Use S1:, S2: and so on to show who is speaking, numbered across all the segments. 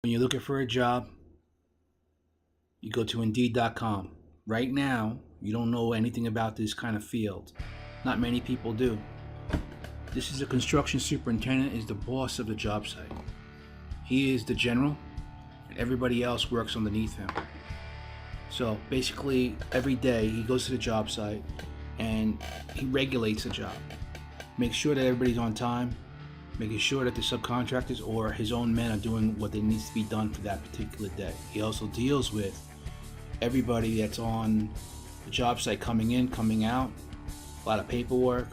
S1: When you're looking for a job, you go to Indeed.com. Right now, you don't know anything about this kind of field. Not many people do. This is a construction superintendent, is the boss of the job site. He is the general, and everybody else works underneath him. So basically, every day he goes to the job site and he regulates the job. Makes sure that everybody's on time, making sure that the subcontractors or his own men are doing what they needs to be done for that particular day. He also deals with everybody that's on the job site, coming in, coming out, a lot of paperwork,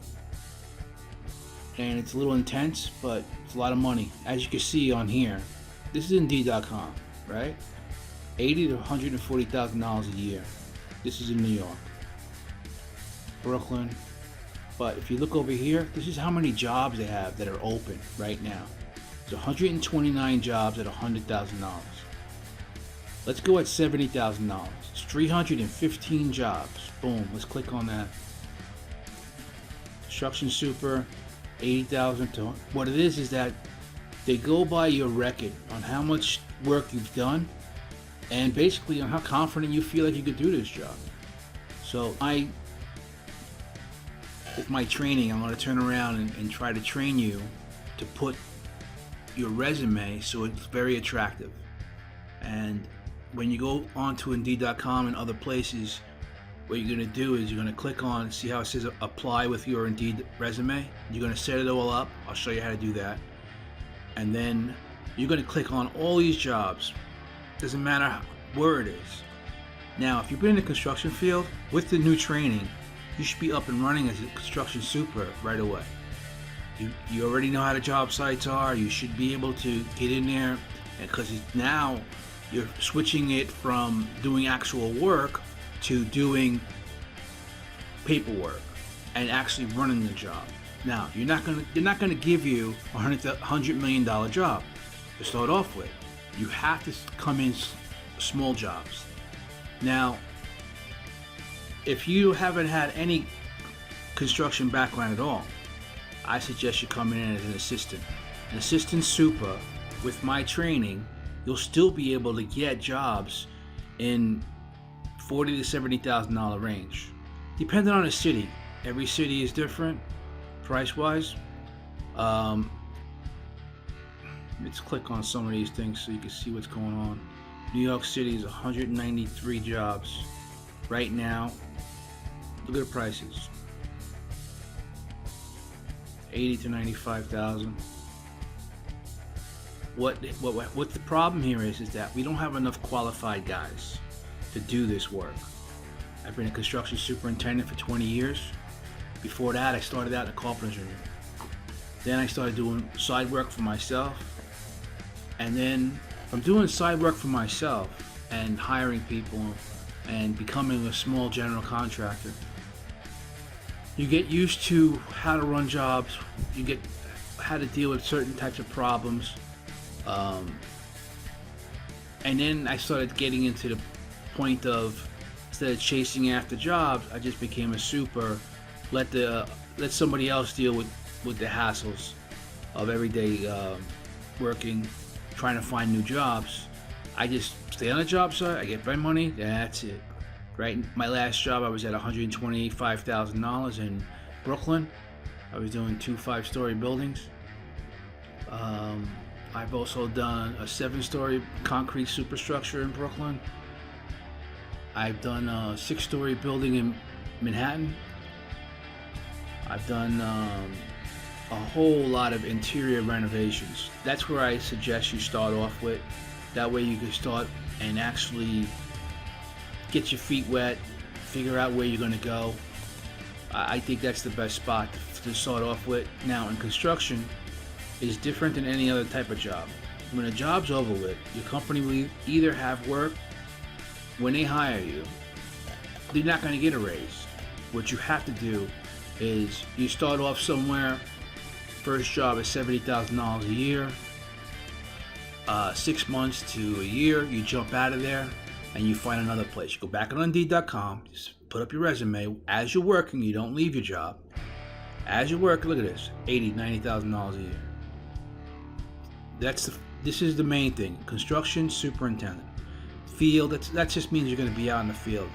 S1: and it's a little intense, but it's a lot of money. As you can see on here, this is Indeed.com, right? $80,000 to $140,000 a year. This is in New York, Brooklyn. But if you look over here, this is how many jobs they have that are open right now. There's 129 jobs at $100,000. Let's go at $70,000. It's 315 jobs. Boom, let's click on that. Construction super, 80,000 to, what it is that they go by your record on how much work you've done and basically on how confident you feel like you could do this job. So with my training, I'm going to turn around and try to train you to put your resume so it's very attractive. And when you go onto Indeed.com and other places, what you're going to do is you're going to click on, see how it says apply with your Indeed resume. You're going to set it all up. I'll show you how to do that. And then you're going to click on all these jobs. Doesn't matter where it is. Now, if you've been in the construction field, with the new training, you should be up and running as a construction super right away. You already know how the job sites are. You should be able to get in there, because now you're switching it from doing actual work to doing paperwork and actually running the job. Now, you're not gonna give you a $100 million job to start off with. You have to come in small jobs. Now, if you haven't had any construction background at all, I suggest you come in as an assistant super. With my training, you'll still be able to get jobs in $40,000 to $70,000 range, depending on the city. Every city is different, price-wise. Let's click on some of these things so you can see what's going on. New York City is 193 jobs right now. Look at the prices. 80 to 95,000. What the problem here is that we don't have enough qualified guys to do this work. I've been a construction superintendent for 20 years. Before that, I started out in a carpenter's union. Then I started doing side work for myself. And then from doing side work for myself and hiring people and becoming a small general contractor, you get used to how to run jobs. You get how to deal with certain types of problems. And then I started getting into the point of, instead of chasing after jobs, I just became a super. Let somebody else deal with the hassles of everyday working, trying to find new jobs. I just stay on the job site. I get my money. That's it. Right. My last job, I was at $125,000 in Brooklyn. I was doing 2 5-story buildings. I've also done a 7-story concrete superstructure in Brooklyn. I've done a 6-story building in Manhattan. I've done a whole lot of interior renovations. That's where I suggest you start off with. That way you can start and actually get your feet wet, figure out where you're going to go. I think that's the best spot to start off with. Now, in construction, is different than any other type of job. When a job's over with, your company will either have work. When they hire you, they're not going to get a raise. What you have to do is you start off somewhere. First job is $70,000 a year. 6 months to a year, you jump out of there and you find another place. You go back on Indeed.com, just put up your resume. As you're working, you don't leave your job. As you work, look at this, $80,000, $90,000 a year. That's this is the main thing: construction superintendent. Field, that just means you're going to be out in the field.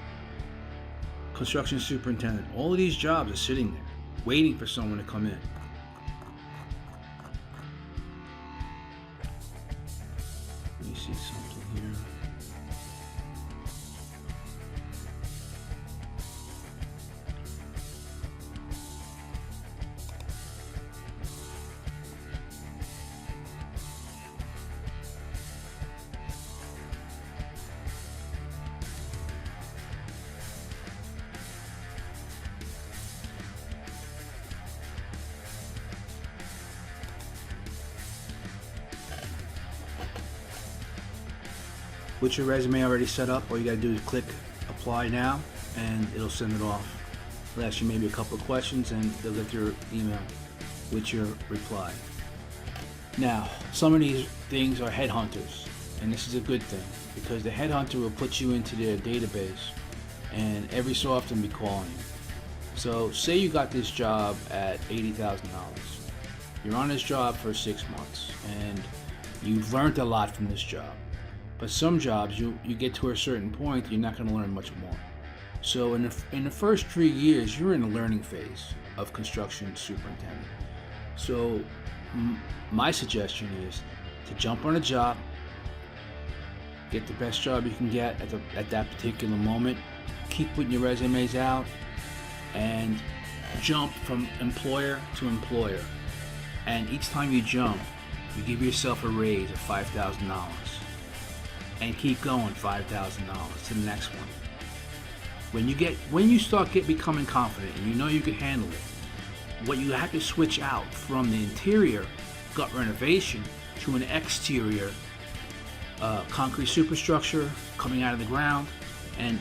S1: Construction superintendent. All of these jobs are sitting there, waiting for someone to come in. Let me see something here. With your resume already set up, all you gotta do is click apply now and it'll send it off. It'll ask you maybe a couple of questions and they'll get your email with your reply. Now, some of these things are headhunters, and this is a good thing because the headhunter will put you into their database and every so often be calling you. So say you got this job at $80,000. You're on this job for 6 months and you've learned a lot from this job. But some jobs, you get to a certain point, you're not going to learn much more. So in the first 3 years, you're in the learning phase of construction superintendent. So my suggestion is to jump on a job, get the best job you can get at that particular moment, keep putting your resumes out, and jump from employer to employer. And each time you jump, you give yourself a raise of $5,000. And keep going, $5,000 to the next one. When you start becoming confident and you know you can handle it, what you have to switch out from the interior gut renovation to an exterior concrete superstructure coming out of the ground, and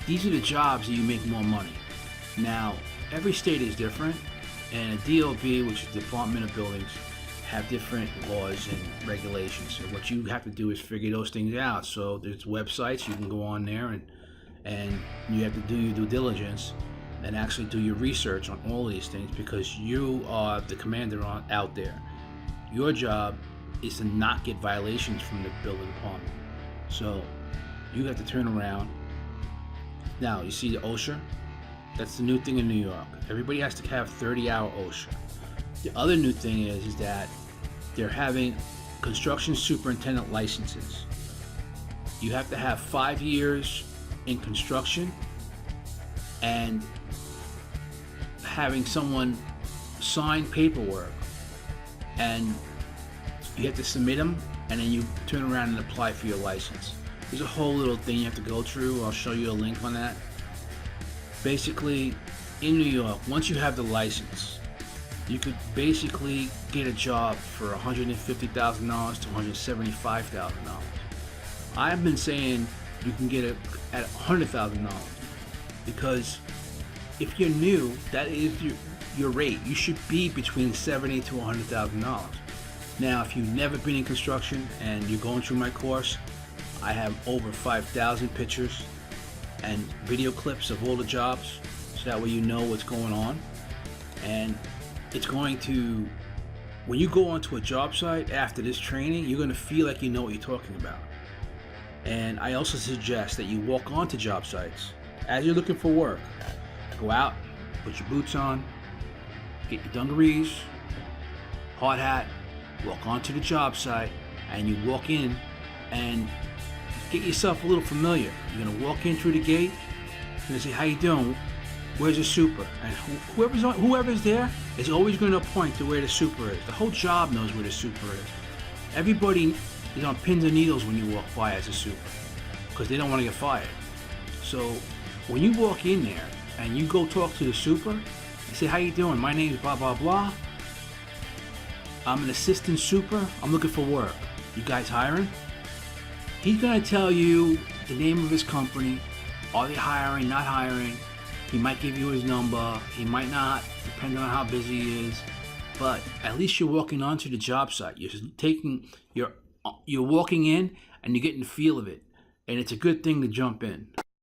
S1: these are the jobs that you make more money. Now, every state is different, and a DOB, which is Department of Buildings, have different laws and regulations. So what you have to do is figure those things out. So there's websites you can go on there and you have to do your due diligence and actually do your research on all these things because you are the commander out there. Your job is to not get violations from the building department. So you have to turn around. Now you see the OSHA? That's the new thing in New York. Everybody has to have 30-hour OSHA. The other new thing is that they're having construction superintendent licenses. You have to have 5 years in construction and having someone sign paperwork, and you have to submit them, and then you turn around and apply for your license. There's a whole little thing you have to go through. I'll show you a link on that. Basically, in New York, once you have the license, you could basically get a job for $150,000 to $175,000. I've been saying you can get it at $100,000 because if you're new, that is your rate. You should be between $70,000 to $100,000. Now, if you've never been in construction and you're going through my course, I have over 5,000 pictures and video clips of all the jobs, so that way you know what's going on. And it's going to, when you go onto a job site after this training, you're going to feel like you know what you're talking about. And I also suggest that you walk onto job sites as you're looking for work. Go out, put your boots on, get your dungarees, hard hat, walk onto the job site, and you walk in and get yourself a little familiar. You're going to walk in through the gate, you're going to say, how you doing? Where's the super? And whoever's there is always going to point to where the super is. The whole job knows where the super is. Everybody is on pins and needles when you walk by as a super because they don't want to get fired. So when you walk in there and you go talk to the super, you say, how you doing? My name is blah, blah, blah. I'm an assistant super. I'm looking for work. You guys hiring? He's going to tell you the name of his company. Are they hiring, not hiring? He might give you his number, he might not, depending on how busy he is. But at least you're walking onto the job site. You're walking in and you're getting the feel of it. And it's a good thing to jump in.